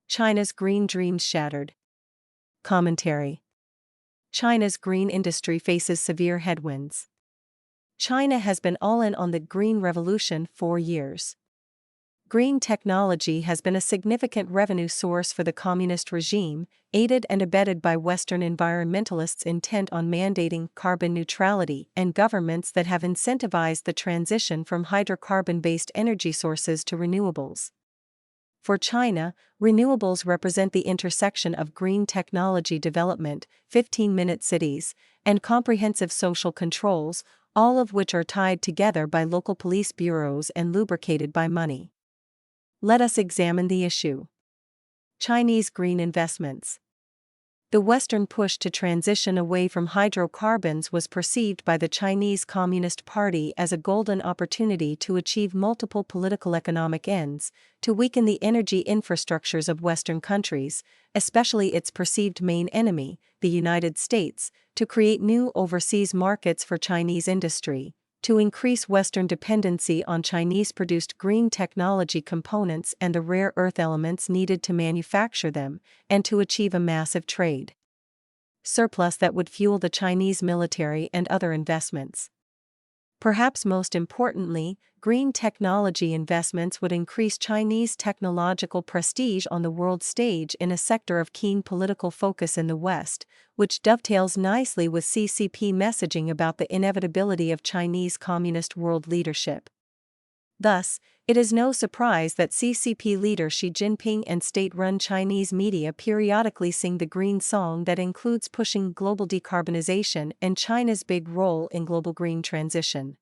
China's green dreams shattered. Commentary. China's green industry faces severe headwinds. China has been all in on the green revolution for years. Green technology has been a significant revenue source for the communist regime, aided and abetted by Western environmentalists intent on mandating carbon neutrality and governments that have incentivized the transition from hydrocarbon-based energy sources to renewables. For China, renewables represent the intersection of green technology development, 15-minute cities, and comprehensive social controls, all of which are tied together by local police bureaus and lubricated by money. Let us examine the issue. Chinese green investments. The Western push to transition away from hydrocarbons was perceived by the Chinese Communist Party as a golden opportunity to achieve multiple political economic ends, to weaken the energy infrastructures of Western countries, especially its perceived main enemy, the United States, to create new overseas markets for Chinese industry, to increase Western dependency on Chinese-produced green technology components and the rare earth elements needed to manufacture them, and to achieve a massive trade surplus that would fuel the Chinese military and other investments. Perhaps most importantly, green technology investments would increase Chinese technological prestige on the world stage in a sector of keen political focus in the West, which dovetails nicely with CCP messaging about the inevitability of Chinese Communist world leadership. Thus, it is no surprise that CCP leader Xi Jinping and state-run Chinese media periodically sing the green song that includes pushing global decarbonization and China's big role in global green transition.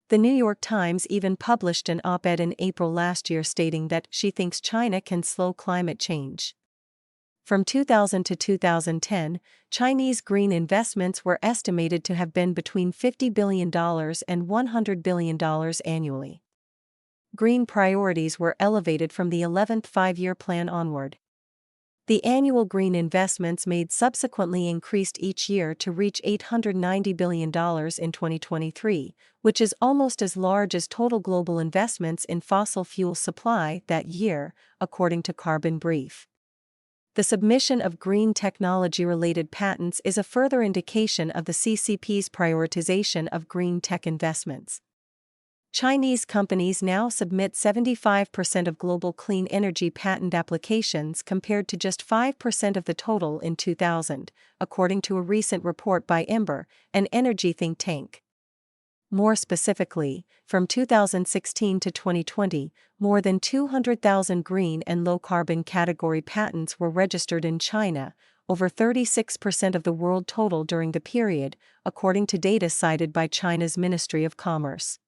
The New York Times even published an op-ed in April last year stating that Xi thinks China can slow climate change. From 2000 to 2010, Chinese green investments were estimated to have been between $50 billion and $100 billion annually. Green priorities were elevated from the 11th five-year plan onward. The annual green investments made subsequently increased each year to reach $890 billion in 2023, which is almost as large as total global investments in fossil fuel supply that year, according to Carbon Brief. The submission of green technology-related patents is a further indication of the CCP's prioritization of green tech investments. Chinese companies now submit 75% of global clean energy patent applications compared to just 5% of the total in 2000, according to a recent report by Ember, an energy think tank. More specifically, from 2016 to 2020, more than 200,000 green and low-carbon category patents were registered in China, over 36% of the world total during the period, according to data cited by China's Ministry of Commerce.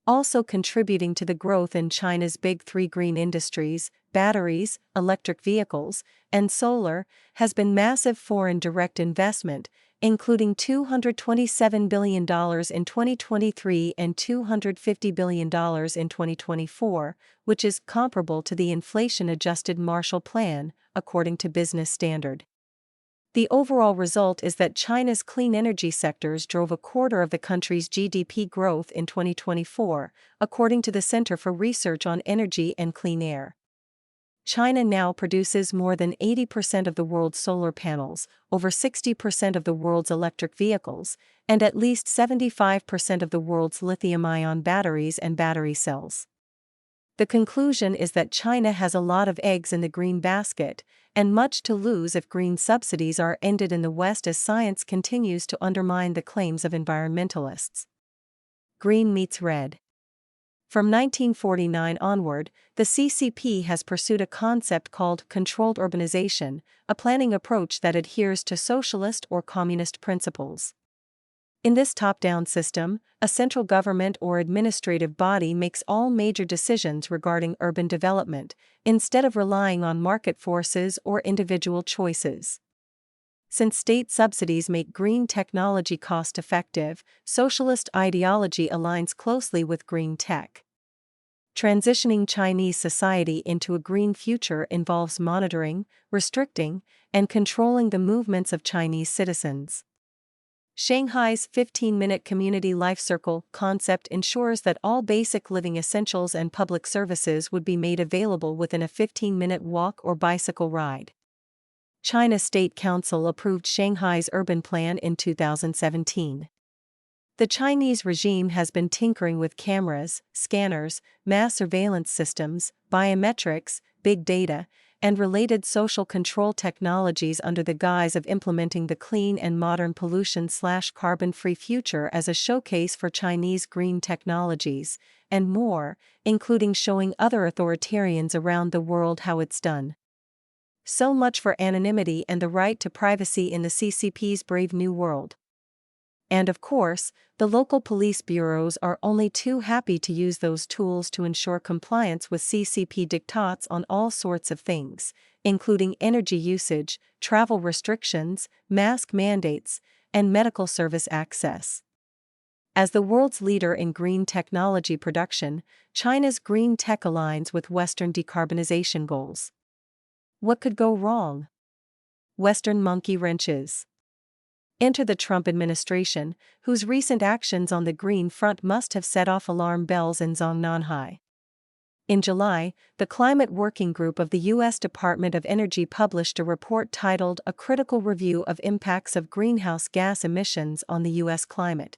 Also contributing to the growth in China's big three green industries, batteries, electric vehicles, and solar, has been massive foreign direct investment, including $227 billion in 2023 and $250 billion in 2024, which is comparable to the inflation-adjusted Marshall Plan, according to Business Standard. The overall result is that China's clean energy sectors drove a quarter of the country's GDP growth in 2024, according to the Center for Research on Energy and Clean Air. China now produces more than 80% of the world's solar panels, over 60% of the world's electric vehicles, and at least 75% of the world's lithium-ion batteries and battery cells. The conclusion is that China has a lot of eggs in the green basket, and much to lose if green subsidies are ended in the West as science continues to undermine the claims of environmentalists. Green meets red. From 1949 onward, the CCP has pursued a concept called controlled urbanization, a planning approach that adheres to socialist or communist principles. In this top-down system, a central government or administrative body makes all major decisions regarding urban development, instead of relying on market forces or individual choices. Since state subsidies make green technology cost-effective, socialist ideology aligns closely with green tech. Transitioning Chinese society into a green future involves monitoring, restricting, and controlling the movements of Chinese citizens. Shanghai's 15-minute community life circle concept ensures that all basic living essentials and public services would be made available within a 15-minute walk or bicycle ride. China State Council approved Shanghai's urban plan in 2017. The Chinese regime has been tinkering with cameras, scanners, mass surveillance systems, biometrics, big data, and related social control technologies under the guise of implementing the clean and modern pollution/carbon-free future as a showcase for Chinese green technologies, and more, including showing other authoritarians around the world how it's done. So much for anonymity and the right to privacy in the CCP's brave new world. And of course, the local police bureaus are only too happy to use those tools to ensure compliance with CCP diktats on all sorts of things, including energy usage, travel restrictions, mask mandates, and medical service access. As the world's leader in green technology production, China's green tech aligns with Western decarbonization goals. What could go wrong? Western monkey wrenches. Enter the Trump administration, whose recent actions on the green front must have set off alarm bells in Zhongnanhai. In July, the Climate Working Group of the U.S. Department of Energy published a report titled A Critical Review of Impacts of Greenhouse Gas Emissions on the U.S. Climate.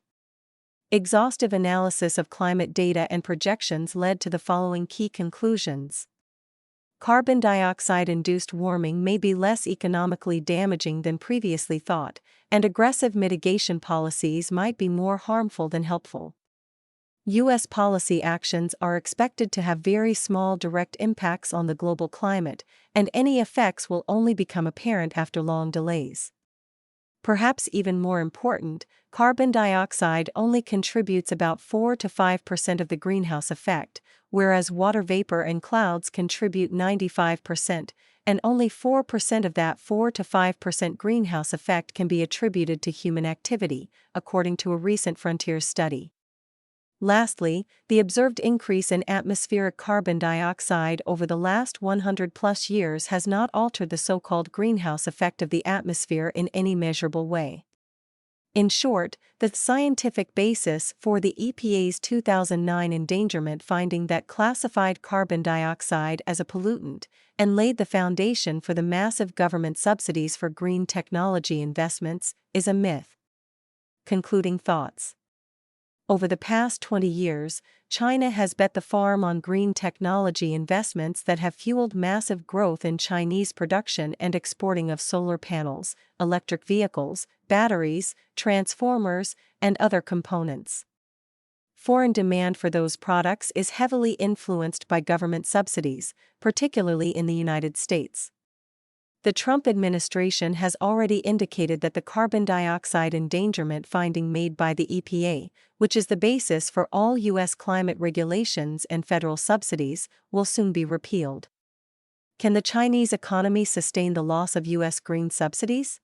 Exhaustive analysis of climate data and projections led to the following key conclusions. Carbon dioxide-induced warming may be less economically damaging than previously thought, and aggressive mitigation policies might be more harmful than helpful. U.S. policy actions are expected to have very small direct impacts on the global climate, and any effects will only become apparent after long delays. Perhaps even more important, carbon dioxide only contributes about 4 to 5% of the greenhouse effect, whereas water vapor and clouds contribute 95%, and only 4% of that 4 to 5% greenhouse effect can be attributed to human activity, according to a recent Frontiers study. Lastly, the observed increase in atmospheric carbon dioxide over the last 100-plus years has not altered the so-called greenhouse effect of the atmosphere in any measurable way. In short, the scientific basis for the EPA's 2009 endangerment finding that classified carbon dioxide as a pollutant and laid the foundation for the massive government subsidies for green technology investments is a myth. Concluding thoughts. Over the past 20 years, China has bet the farm on green technology investments that have fueled massive growth in Chinese production and exporting of solar panels, electric vehicles, batteries, transformers, and other components. Foreign demand for those products is heavily influenced by government subsidies, particularly in the United States. The Trump administration has already indicated that the carbon dioxide endangerment finding made by the EPA, which is the basis for all U.S. climate regulations and federal subsidies, will soon be repealed. Can the Chinese economy sustain the loss of U.S. green subsidies?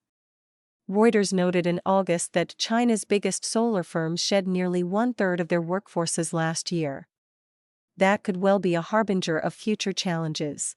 Reuters noted in August that China's biggest solar firms shed nearly one-third of their workforces last year. That could well be a harbinger of future challenges.